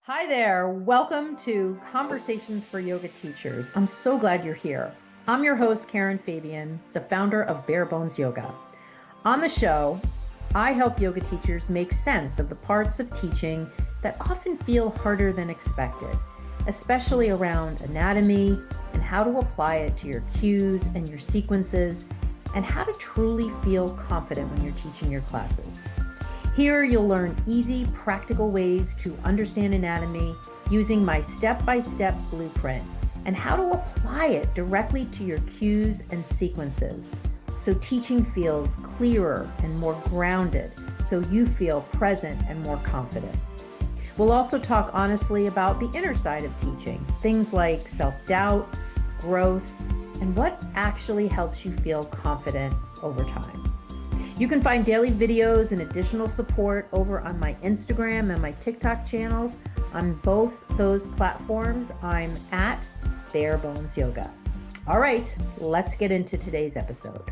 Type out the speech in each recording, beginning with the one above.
Hi there. Welcome to Conversations for Yoga Teachers. I'm so glad you're here. I'm your host, Karen Fabian, the founder of Bare Bones Yoga. On the show, I help yoga teachers make sense of the parts of teaching that often feel harder than expected, especially around anatomy and how to apply it to your cues and your sequences, and how to truly feel confident when you're teaching your classes. Here, you'll learn easy, practical ways to understand anatomy using my step-by-step blueprint and how to apply it directly to your cues and sequences so teaching feels clearer and more grounded so you feel present and more confident. We'll also talk honestly about the inner side of teaching, things like self-doubt, growth, and what actually helps you feel confident over time. You can find daily videos and additional support over on my Instagram and my TikTok channels. On both those platforms, I'm at Bare Bones Yoga. All right, let's get into today's episode.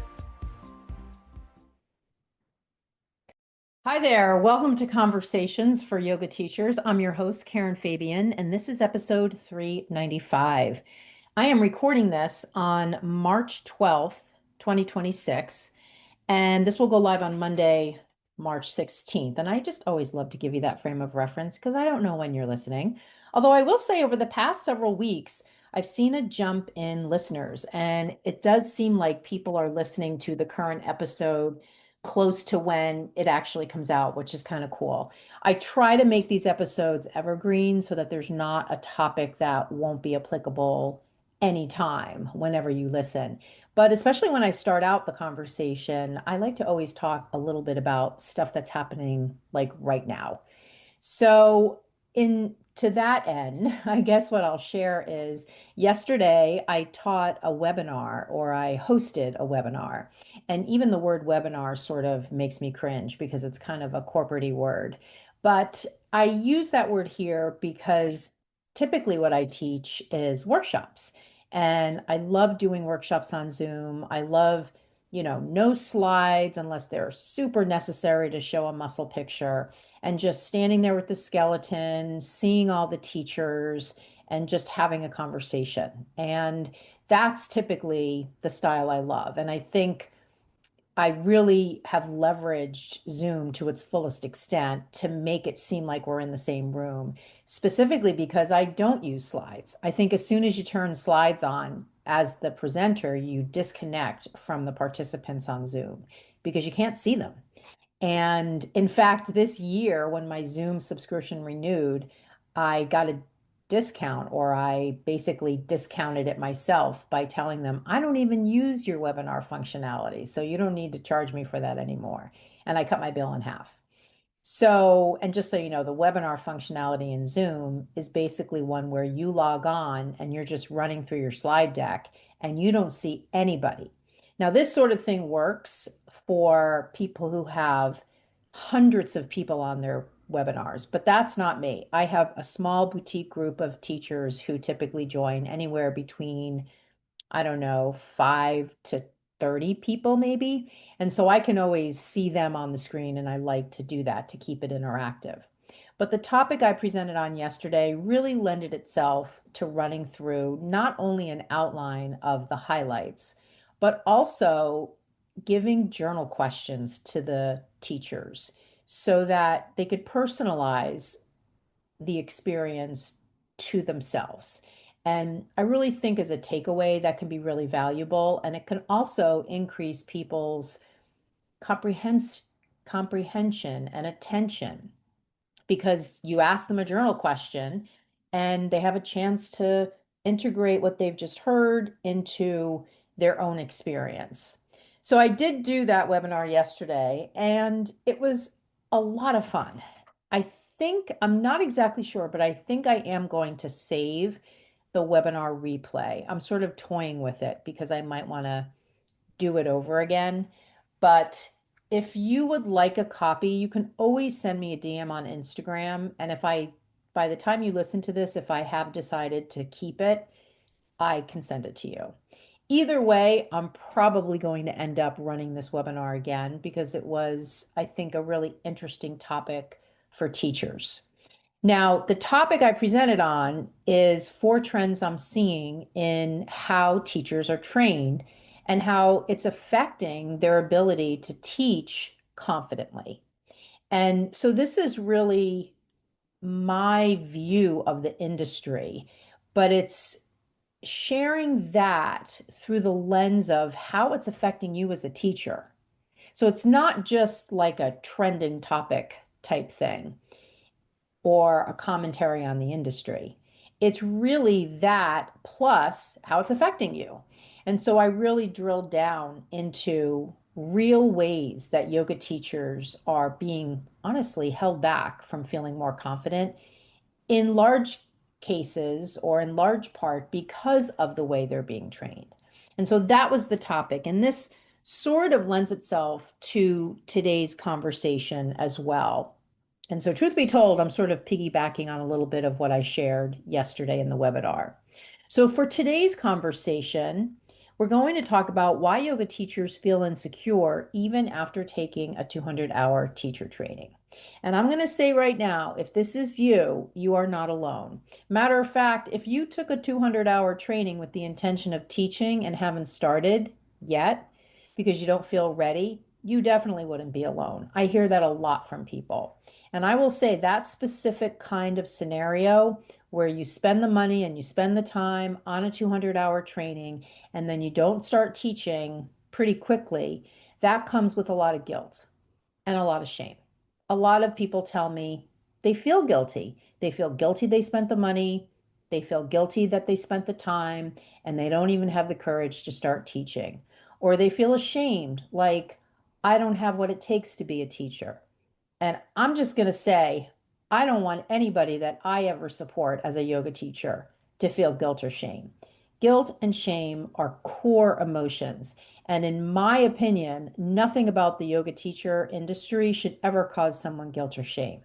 Hi there. Welcome to Conversations for Yoga Teachers. I'm your host, Karen Fabian, and this is episode 395. I am recording this on March 12th, 2026. And this will go live on Monday, March 16th. And I just always love to give you that frame of reference because I don't know when you're listening. Although I will say over the past several weeks, I've seen a jump in listeners, and it does seem like people are listening to the current episode close to when it actually comes out, which is kind of cool. I try to make these episodes evergreen so that there's not a topic that won't be applicable anytime, whenever you listen. But especially when I start out the conversation, I like to always talk a little bit about stuff that's happening like right now. So, in to that end, I guess what I'll share is yesterday I taught a webinar or I hosted a webinar. And even the word webinar sort of makes me cringe because it's kind of a corporate-y word. But I use that word here because typically what I teach is workshops. And I love doing workshops on Zoom. I love, no slides unless they're super necessary to show a muscle picture and just standing there with the skeleton, seeing all the teachers, and just having a conversation. And that's typically the style I love. And I think I really have leveraged Zoom to its fullest extent to make it seem like we're in the same room, specifically because I don't use slides. I think as soon as you turn slides on as the presenter, you disconnect from the participants on Zoom because you can't see them. And in fact, this year, when my Zoom subscription renewed, I got a discount, or I basically discounted it myself by telling them, I don't even use your webinar functionality, so you don't need to charge me for that anymore. And I cut my bill in half. So, and just so you know, the webinar functionality in Zoom is basically one where you log on and you're just running through your slide deck and you don't see anybody. Now, this sort of thing works for people who have hundreds of people on their webinars, but that's not me. I have a small boutique group of teachers who typically join anywhere between, I don't know, 5 to 30 people maybe. And so I can always see them on the screen, and I like to do that to keep it interactive. But the topic I presented on yesterday really lended itself to running through not only an outline of the highlights, but also giving journal questions to the teachers so that they could personalize the experience to themselves. And I really think as a takeaway that can be really valuable. And it can also increase people's comprehens- comprehension and attention because you ask them a journal question and they have a chance to integrate what they've just heard into their own experience. So I did do that webinar yesterday and it was a lot of fun. I think, I'm not exactly sure, but I think I am going to save the webinar replay. I'm sort of toying with it because I might want to do it over again. But if you would like a copy, you can always send me a DM on Instagram. And by the time you listen to this, if I have decided to keep it, I can send it to you. Either way, I'm probably going to end up running this webinar again because it was, I think, a really interesting topic for teachers. Now, the topic I presented on is four trends I'm seeing in how teachers are trained and how it's affecting their ability to teach confidently. And so this is really my view of the industry, but it's sharing that through the lens of how it's affecting you as a teacher. So it's not just like a trending topic type thing or a commentary on the industry. It's really that plus how it's affecting you. And so I really drilled down into real ways that yoga teachers are being honestly held back from feeling more confident in large cases or in large part because of the way they're being trained. And so that was the topic. And this sort of lends itself to today's conversation as well. And so, truth be told, I'm sort of piggybacking on a little bit of what I shared yesterday in the webinar. So, for today's conversation, we're going to talk about why yoga teachers feel insecure even after taking a 200-hour teacher training. And I'm going to say right now, if this is you, you are not alone. Matter of fact, if you took a 200-hour training with the intention of teaching and haven't started yet because you don't feel ready, you definitely wouldn't be alone. I hear that a lot from people. And I will say that specific kind of scenario where you spend the money and you spend the time on a 200-hour training and then you don't start teaching pretty quickly, that comes with a lot of guilt and a lot of shame. A lot of people tell me they feel guilty. They feel guilty they spent the money. They feel guilty that they spent the time and they don't even have the courage to start teaching. Or they feel ashamed, like, I don't have what it takes to be a teacher. And I'm just going to say, I don't want anybody that I ever support as a yoga teacher to feel guilt or shame. Guilt and shame are core emotions. And in my opinion, nothing about the yoga teacher industry should ever cause someone guilt or shame.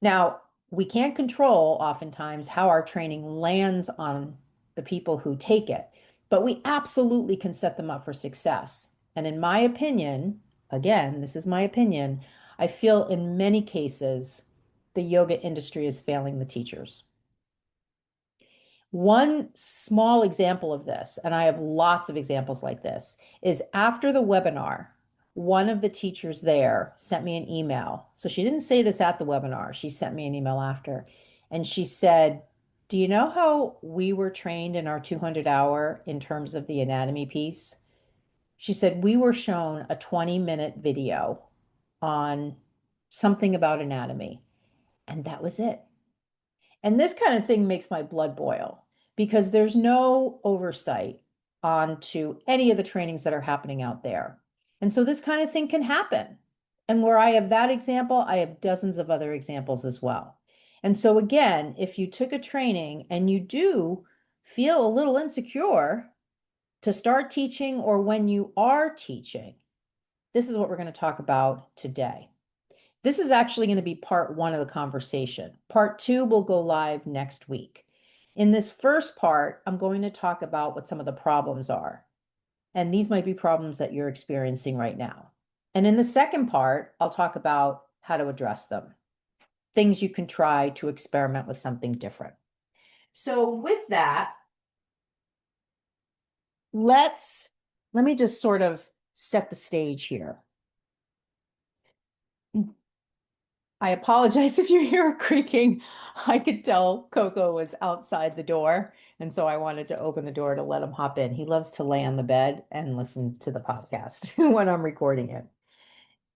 Now, we can't control oftentimes how our training lands on the people who take it, but we absolutely can set them up for success. And in my opinion, again, this is my opinion, I feel in many cases the yoga industry is failing the teachers. One small example of this, and I have lots of examples like this, is after the webinar, one of the teachers there sent me an email. So she didn't say this at the webinar. She sent me an email after. And she said, do you know how we were trained in our 200-hour in terms of the anatomy piece? She said, we were shown a 20-minute video on something about anatomy, and that was it. And this kind of thing makes my blood boil because there's no oversight onto any of the trainings that are happening out there. And so this kind of thing can happen. And where I have that example, I have dozens of other examples as well. And so again, if you took a training and you do feel a little insecure to start teaching or when you are teaching, this is what we're going to talk about today. This is actually going to be part one of the conversation. Part two will go live next week. In this first part, I'm going to talk about what some of the problems are. And these might be problems that you're experiencing right now. And in the second part, I'll talk about how to address them, things you can try to experiment with something different. So with that, let me just sort of set the stage here. I apologize if you hear a creaking. I could tell Coco was outside the door, and so I wanted to open the door to let him hop in. He loves to lay on the bed and listen to the podcast when I'm recording it.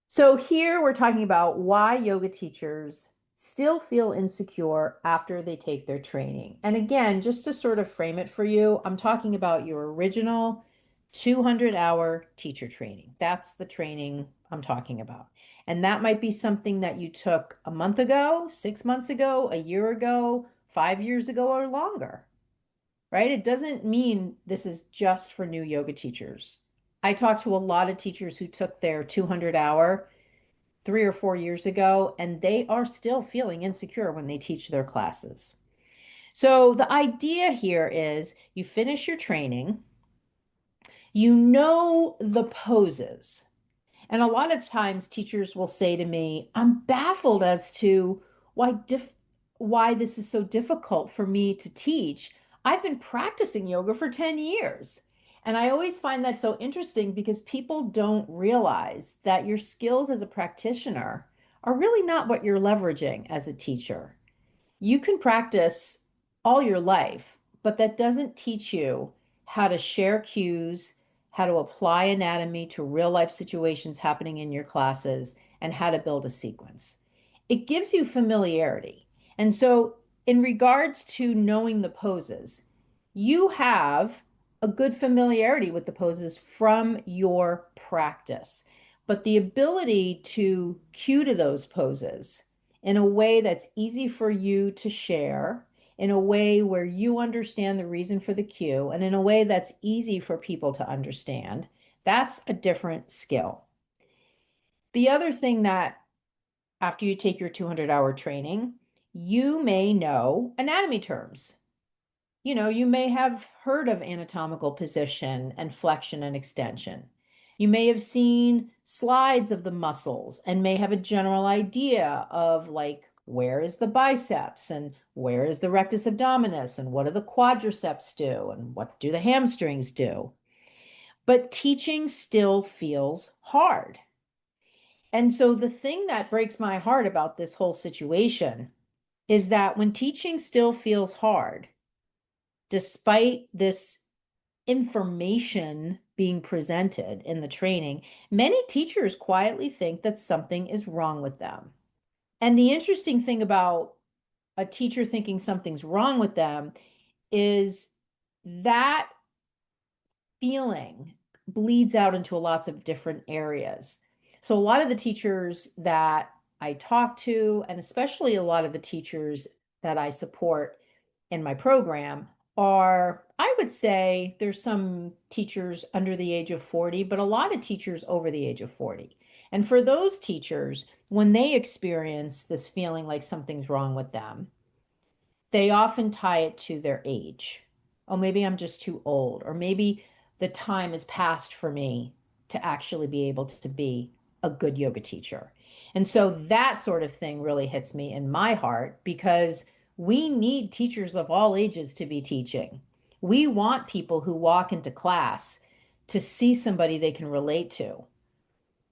So here we're talking about why yoga teachers still feel insecure after they take their training. And again, just to sort of frame it for you, I'm talking about your original 200-hour teacher training. That's the training I'm talking about. And that might be something that you took a month ago, 6 months ago, a year ago, 5 years ago, or longer, right? It doesn't mean this is just for new yoga teachers. I talked to a lot of teachers who took their 200-hour 3 or 4 years ago, and they are still feeling insecure when they teach their classes. So the idea here is you finish your training, you know the poses. And a lot of times teachers will say to me, I'm baffled as to why why this is so difficult for me to teach. I've been practicing yoga for 10 years. And I always find that so interesting because people don't realize that your skills as a practitioner are really not what you're leveraging as a teacher. You can practice all your life, but that doesn't teach you how to share cues, how to apply anatomy to real life situations happening in your classes, and how to build a sequence. It gives you familiarity. And so, in regards to knowing the poses, you have a good familiarity with the poses from your practice. But the ability to cue to those poses in a way that's easy for you to share, in a way where you understand the reason for the cue, and in a way that's easy for people to understand, that's a different skill. The other thing that after you take your 200-hour training, you may know anatomy terms. You may have heard of anatomical position and flexion and extension. You may have seen slides of the muscles and may have a general idea of like, where is the biceps and where is the rectus abdominis and what do the quadriceps do and what do the hamstrings do? But teaching still feels hard. And so the thing that breaks my heart about this whole situation is that when teaching still feels hard, despite this information being presented in the training, many teachers quietly think that something is wrong with them. And the interesting thing about a teacher thinking something's wrong with them is that feeling bleeds out into lots of different areas. So a lot of the teachers that I talk to, and especially a lot of the teachers that I support in my program are, I would say there's some teachers under the age of 40, but a lot of teachers over the age of 40. And for those teachers, when they experience this feeling like something's wrong with them, they often tie it to their age. Oh, maybe I'm just too old, or maybe the time has passed for me to actually be able to be a good yoga teacher. And so that sort of thing really hits me in my heart because we need teachers of all ages to be teaching. We want people who walk into class to see somebody they can relate to.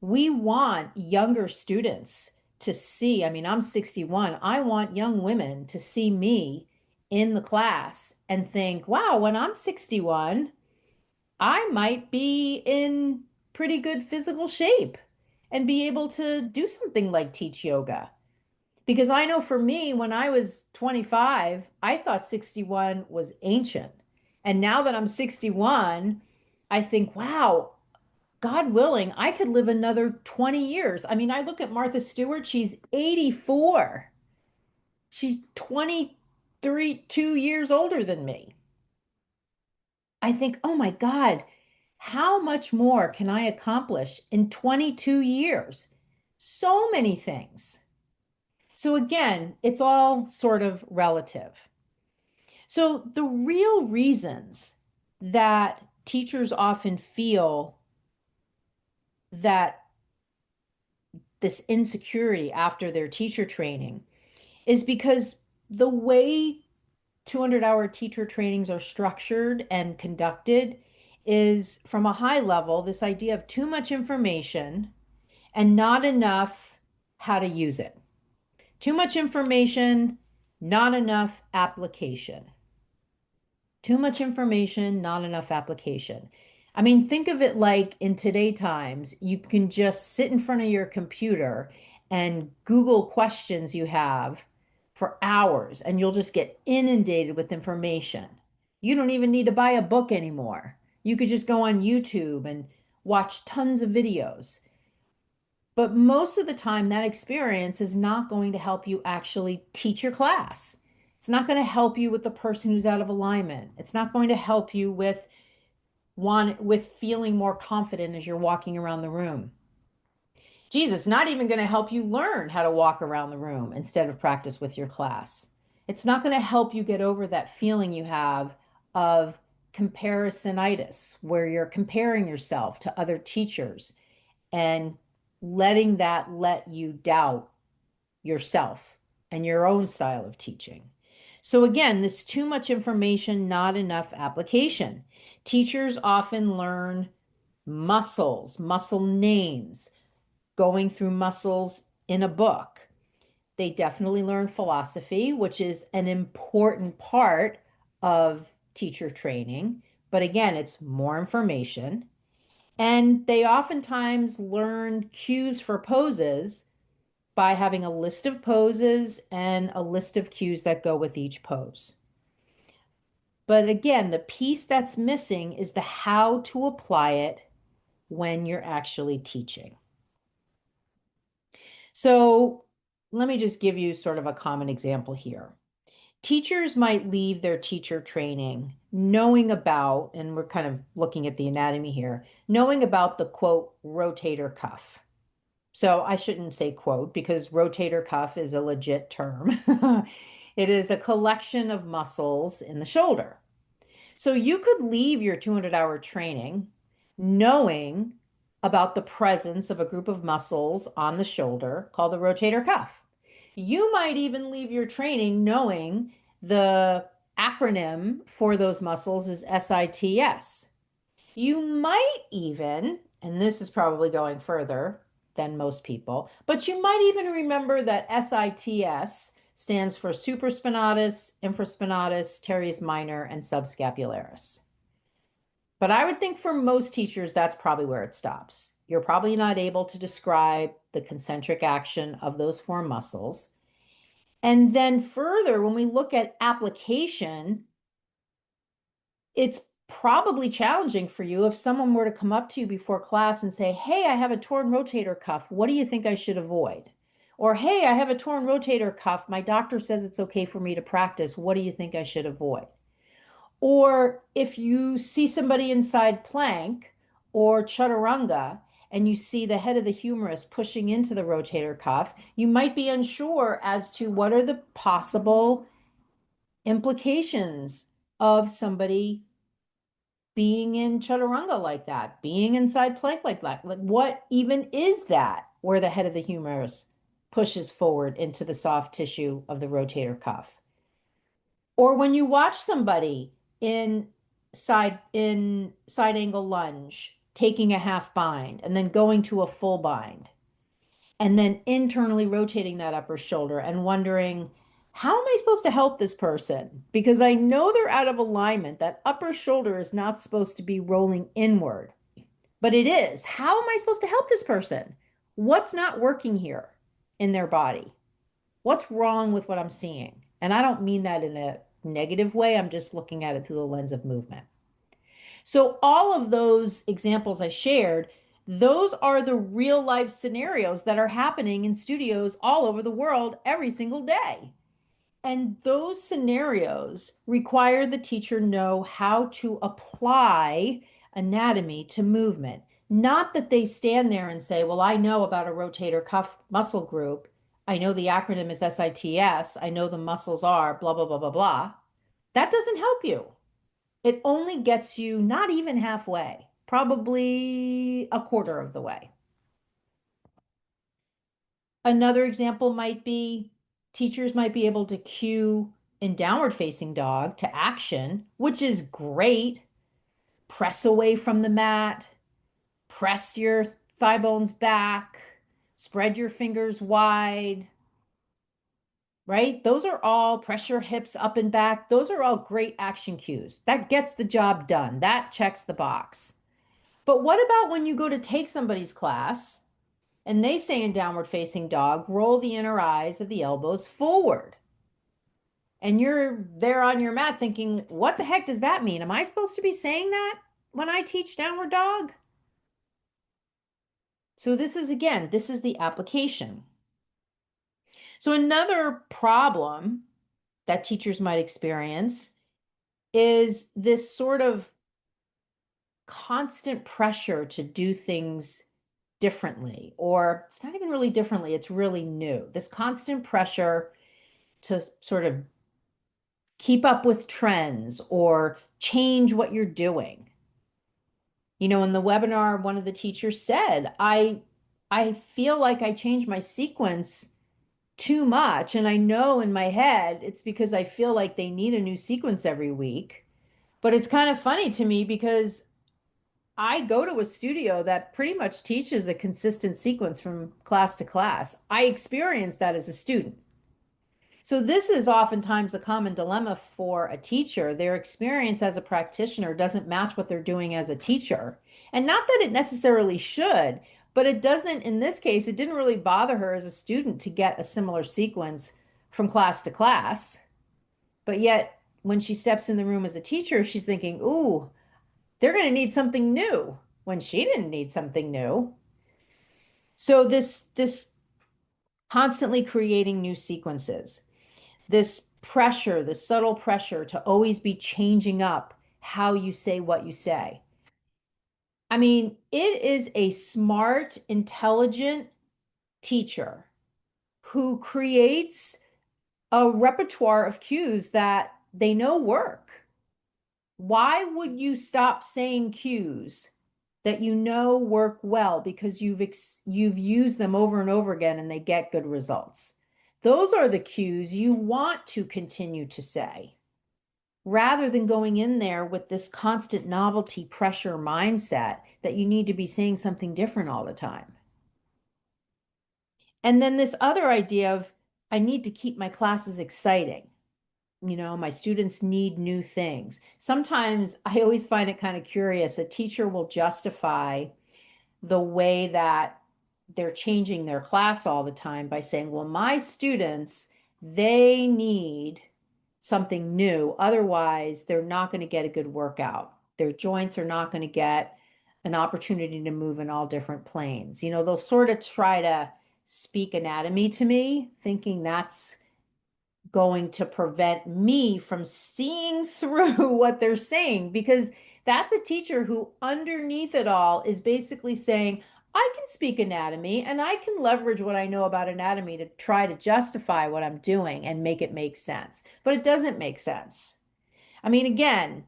We want younger students to see, I mean, I'm 61. I want young women to see me in the class and think, wow, when I'm 61, I might be in pretty good physical shape and be able to do something like teach yoga. Because I know for me, when I was 25, I thought 61 was ancient. And now that I'm 61, I think, wow, God willing, I could live another 20 years. I mean, I look at Martha Stewart, she's 84. She's 23, 2 years older than me. I think, oh my God, how much more can I accomplish in 22 years? So many things. So again, it's all sort of relative. So the real reasons that teachers often feel that this insecurity after their teacher training is because the way 200-hour teacher trainings are structured and conducted is from a high level, this idea of too much information and not enough how to use it. Too much information, not enough application. Too much information, not enough application. I mean, think of it like in today times, you can just sit in front of your computer and Google questions you have for hours, and you'll just get inundated with information. You don't even need to buy a book anymore. You could just go on YouTube and watch tons of videos. But most of the time, that experience is not going to help you actually teach your class. It's not going to help you with the person who's out of alignment. It's not going to help you with feeling more confident as you're walking around the room. Geez, it's not even going to help you learn how to walk around the room instead of practice with your class. It's not going to help you get over that feeling you have of comparisonitis, where you're comparing yourself to other teachers and letting that let you doubt yourself and your own style of teaching. So again, this too much information, not enough application. Teachers often learn muscles, muscle names, going through muscles in a book. They definitely learn philosophy, which is an important part of teacher training. But again, it's more information. And they oftentimes learn cues for poses by having a list of poses and a list of cues that go with each pose. But again, the piece that's missing is the how to apply it when you're actually teaching. So let me just give you sort of a common example here. Teachers might leave their teacher training knowing about, and we're kind of looking at the anatomy here, knowing about the quote, rotator cuff. So I shouldn't say quote because rotator cuff is a legit term. It is a collection of muscles in the shoulder. So you could leave your 200-hour training knowing about the presence of a group of muscles on the shoulder called the rotator cuff. You might even leave your training knowing the acronym for those muscles is SITS. You might even, and this is probably going further than most people, but you might even remember that SITS stands for supraspinatus, infraspinatus, teres minor, and subscapularis. But I would think for most teachers, that's probably where it stops. You're probably not able to describe the concentric action of those four muscles. And then further, when we look at application, it's probably challenging for you if someone were to come up to you before class and say, hey, I have a torn rotator cuff. What do you think I should avoid? Or, hey, I have a torn rotator cuff. My doctor says it's okay for me to practice. What do you think I should avoid? Or if you see somebody inside plank or chaturanga and you see the head of the humerus pushing into the rotator cuff, you might be unsure as to what are the possible implications of somebody being in chaturanga like that, being inside plank like that. Like what even is that where the head of the humerus pushes forward into the soft tissue of the rotator cuff? Or when you watch somebody in side angle lunge, taking a half bind and then going to a full bind, and then internally rotating that upper shoulder and wondering, how am I supposed to help this person? Because I know they're out of alignment. That upper shoulder is not supposed to be rolling inward, but it is. How am I supposed to help this person? What's not working here in their body? What's wrong with what I'm seeing? And I don't mean that in a negative way. I'm just looking at it through the lens of movement. So all of those examples I shared, those are the real life scenarios that are happening in studios all over the world every single day. And those scenarios require the teacher know how to apply anatomy to movement. Not that they stand there and say, well, I know about a rotator cuff muscle group. I know the acronym is SITS. I know the muscles are blah, blah, blah, blah, blah. That doesn't help you. It only gets you not even halfway, probably a quarter of the way. Another example might be teachers might be able to cue in downward facing dog to action, which is great. Press away from the mat, press your thigh bones back, spread your fingers wide, right? Those are all press your hips up and back. Those are all great action cues. That gets the job done. That checks the box. But what about when you go to take somebody's class and they say in downward facing dog, roll the inner eyes of the elbows forward? And you're there on your mat thinking, what the heck does that mean? Am I supposed to be saying that when I teach downward dog? So this is, again, this is the application. So another problem that teachers might experience is this sort of constant pressure to do things differently, or it's not even really differently, it's really new. This constant pressure to sort of keep up with trends or change what you're doing. You know, in the webinar, one of the teachers said, I feel like I change my sequence too much. And I know in my head it's because I feel like they need a new sequence every week. But it's kind of funny to me because I go to a studio that pretty much teaches a consistent sequence from class to class. I experienced that as a student. So this is oftentimes a common dilemma for a teacher. Their experience as a practitioner doesn't match what they're doing as a teacher. And not that it necessarily should, but it doesn't, in this case, it didn't really bother her as a student to get a similar sequence from class to class. But yet, when she steps in the room as a teacher, she's thinking, ooh, they're going to need something new when she didn't need something new. So this constantly creating new sequences, this pressure, this subtle pressure to always be changing up how you say what you say. I mean, it is a smart, intelligent teacher who creates a repertoire of cues that they know work. Why would you stop saying cues that you know work well because you've used them over and over again and they get good results? Those are the cues you want to continue to say rather than going in there with this constant novelty pressure mindset that you need to be saying something different all the time. And then this other idea of I need to keep my classes exciting. My students need new things. Sometimes I always find it kind of curious. A teacher will justify the way that they're changing their class all the time by saying, well, my students, they need something new. Otherwise, they're not going to get a good workout. Their joints are not going to get an opportunity to move in all different planes. They'll sort of try to speak anatomy to me, thinking that's going to prevent me from seeing through what they're saying, because that's a teacher who underneath it all is basically saying, I can speak anatomy and I can leverage what I know about anatomy to try to justify what I'm doing and make it make sense. But it doesn't make sense. I mean, again,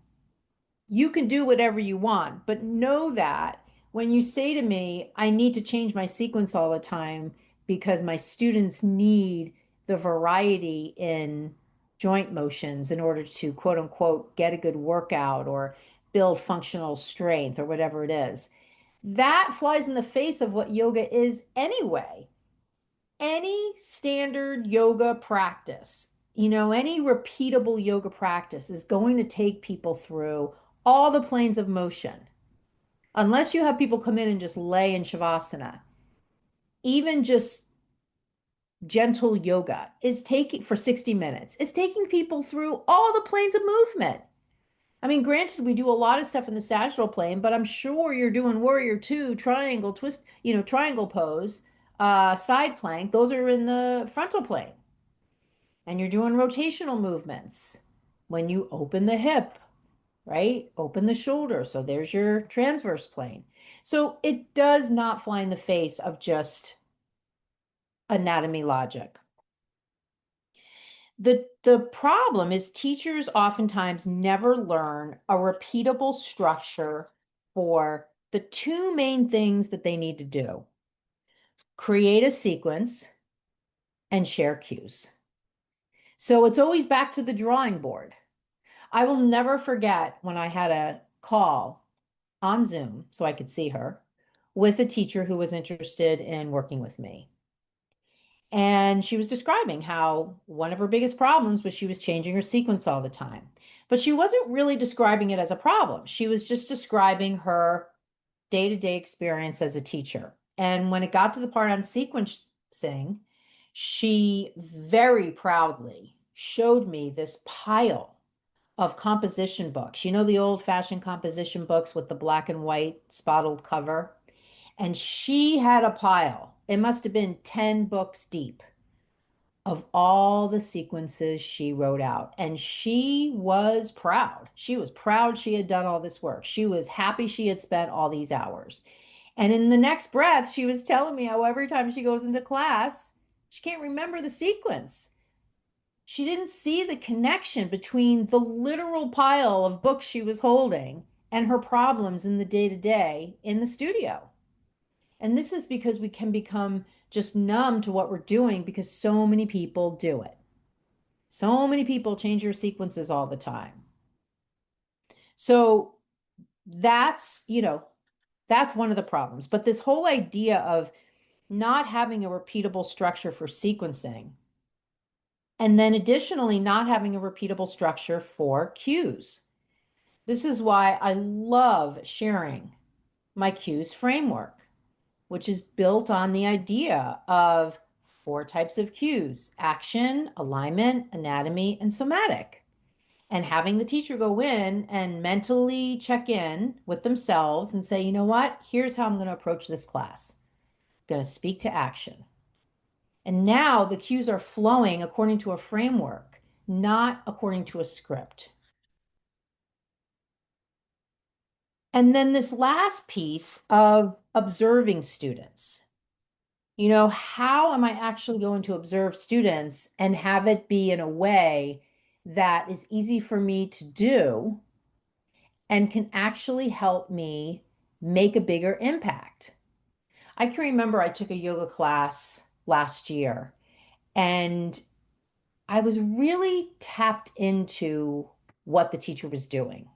you can do whatever you want, but know that when you say to me, I need to change my sequence all the time because my students need the variety in joint motions in order to quote unquote get a good workout or build functional strength or whatever it is. That flies in the face of what yoga is anyway. Any standard yoga practice, any repeatable yoga practice is going to take people through all the planes of motion. Unless you have people come in and just lay in Shavasana, even just gentle yoga is taking for 60 minutes. It's taking people through all the planes of movement. I mean, granted, we do a lot of stuff in the sagittal plane, but I'm sure you're doing warrior two, triangle, twist, triangle pose, side plank. Those are in the frontal plane. And you're doing rotational movements when you open the hip, right? Open the shoulder. So there's your transverse plane. So it does not fly in the face of just anatomy logic. The problem is teachers oftentimes never learn a repeatable structure for the two main things that they need to do: create a sequence and share cues. So it's always back to the drawing board. I will never forget when I had a call on Zoom so I could see her with a teacher who was interested in working with me. And she was describing how one of her biggest problems was she was changing her sequence all the time. But she wasn't really describing it as a problem. She was just describing her day-to-day experience as a teacher. And when it got to the part on sequencing, she very proudly showed me this pile of composition books. The old-fashioned composition books with the black and white spotted cover. And she had a pile. It must have been 10 books deep of all the sequences she wrote out. And she was proud. She was proud she had done all this work. She was happy she had spent all these hours. And in the next breath, she was telling me how every time she goes into class, she can't remember the sequence. She didn't see the connection between the literal pile of books she was holding and her problems in the day-to-day in the studio. And this is because we can become just numb to what we're doing because so many people do it. So many people change your sequences all the time. So that's one of the problems. But this whole idea of not having a repeatable structure for sequencing, and then additionally, not having a repeatable structure for cues. This is why I love sharing my cues framework, which is built on the idea of four types of cues: action, alignment, anatomy, and somatic. And having the teacher go in and mentally check in with themselves and say, you know what, here's how I'm going to approach this class. I'm going to speak to action. And now the cues are flowing according to a framework, not according to a script. And then this last piece of observing students. How am I actually going to observe students and have it be in a way that is easy for me to do and can actually help me make a bigger impact? I can remember I took a yoga class last year and I was really tapped into what the teacher was doing.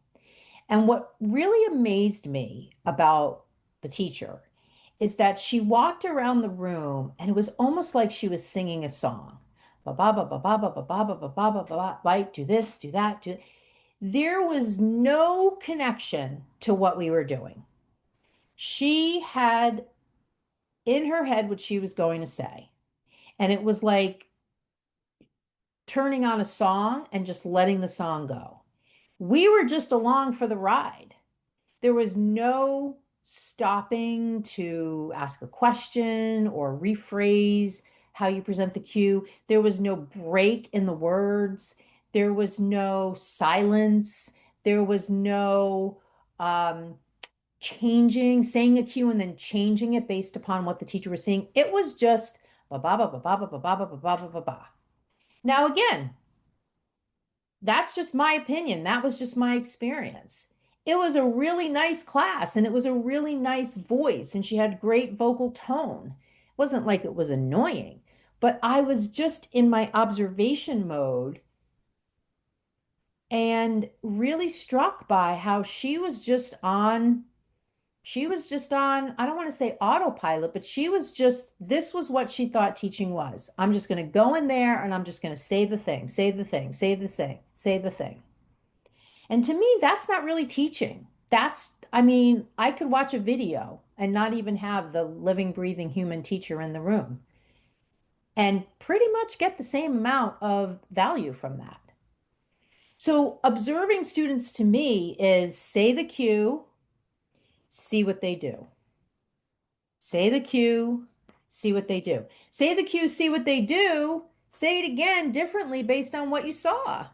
And what really amazed me about the teacher is that she walked around the room and it was almost like she was singing a song. Ba ba ba ba ba ba ba ba ba ba ba ba ba, right? Do this, do that, do. There was no connection to what we were doing. She had in her head what she was going to say. And it was like turning on a song and just letting the song go. We were just along for the ride. There was no stopping to ask a question or rephrase how you present the cue. There was no break in the words. There was no silence. There was no saying a cue and then changing it based upon what the teacher was saying. It was just ba ba ba ba ba ba ba ba ba ba ba ba ba. Now again, that's just my opinion. That was just my experience. It was a really nice class and it was a really nice voice and she had great vocal tone. It wasn't like it was annoying, but I was just in my observation mode and really struck by how she was just on, I don't want to say autopilot, but this was what she thought teaching was. I'm just going to go in there and I'm just going to say the thing, say the thing, say the thing, say the thing. And to me, that's not really teaching. I mean, I could watch a video and not even have the living, breathing human teacher in the room and pretty much get the same amount of value from that. So observing students to me is say the cue, see what they do. Say the cue, see what they do. Say the cue, see what they do. Say it again differently based on what you saw.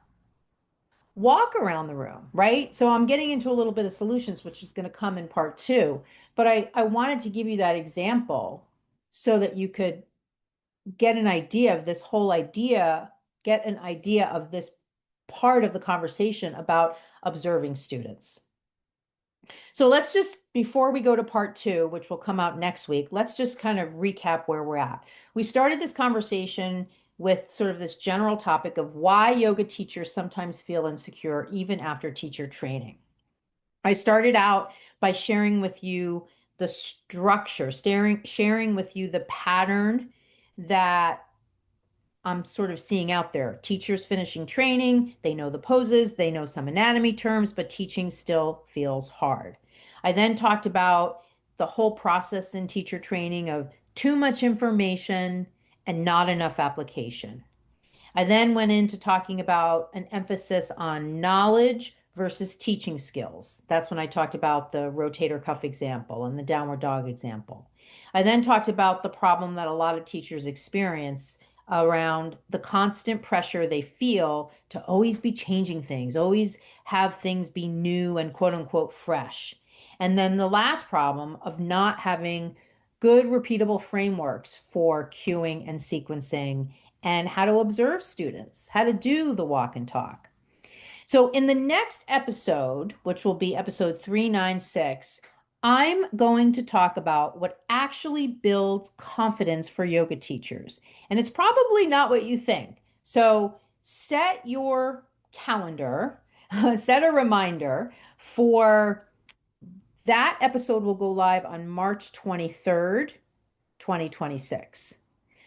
Walk around the room, right? So I'm getting into a little bit of solutions, which is going to come in part two. But I wanted to give you that example so that you could get an idea of this whole idea, get an idea of this part of the conversation about observing students. So let's just, before we go to part two, which will come out next week, let's just kind of recap where we're at. We started this conversation with sort of this general topic of why yoga teachers sometimes feel insecure even after teacher training. I started out by sharing with you the structure, sharing with you the pattern that I'm sort of seeing out there. Teachers finishing training, they know the poses, they know some anatomy terms, but teaching still feels hard. I then talked about the whole process in teacher training of too much information and not enough application. I then went into talking about an emphasis on knowledge versus teaching skills. That's when I talked about the rotator cuff example and the downward dog example. I then talked about the problem that a lot of teachers experience around the constant pressure they feel to always be changing things, always have things be new and quote unquote fresh. And then the last problem of not having good repeatable frameworks for cueing and sequencing and how to observe students, how to do the walk and talk. So in the next episode, which will be episode 396, I'm going to talk about what actually builds confidence for yoga teachers. And it's probably not what you think. So set your calendar, set a reminder for that episode will go live on March 23rd, 2026.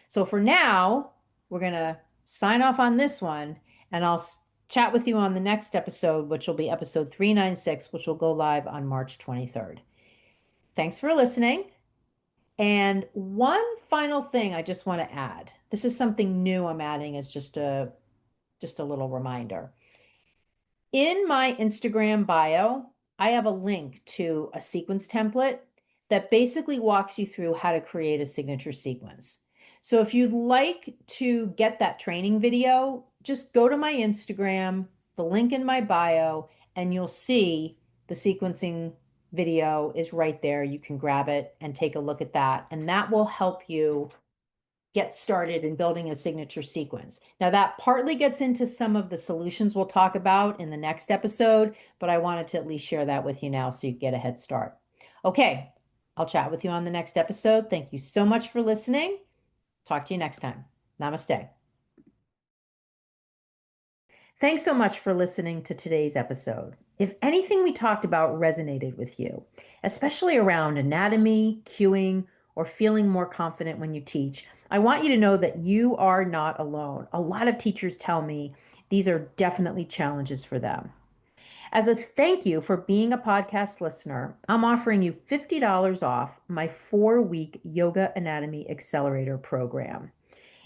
So for now, we're going to sign off on this one, and I'll chat with you on the next episode, which will be episode 396, which will go live on March 23rd. Thanks for listening. And one final thing I just want to add. This is something new I'm adding as just a little reminder. In my Instagram bio, I have a link to a sequence template that basically walks you through how to create a signature sequence. So if you'd like to get that training video, just go to my Instagram, the link in my bio, and you'll see the sequencing video is right there. You can grab it and take a look at that, and that will help you get started in building a signature sequence. Now, that partly gets into some of the solutions we'll talk about in the next episode, but I wanted to at least share that with you now so you get a head start. Okay, I'll chat with you on the next episode. Thank you so much for listening. Talk to you next time. Namaste. Thanks so much for listening to today's episode. If anything we talked about resonated with you, especially around anatomy, cueing, or feeling more confident when you teach, I want you to know that you are not alone. A lot of teachers tell me these are definitely challenges for them. As a thank you for being a podcast listener, I'm offering you $50 off my 4-week Yoga Anatomy Accelerator program.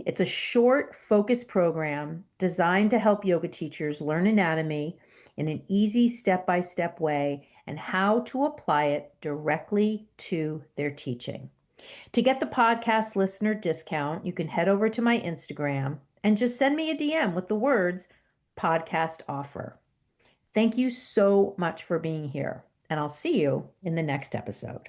It's a short, focused program designed to help yoga teachers learn anatomy in an easy step-by-step way and how to apply it directly to their teaching. To get the podcast listener discount, you can head over to my Instagram and just send me a DM with the words podcast offer. Thank you so much for being here, and I'll see you in the next episode.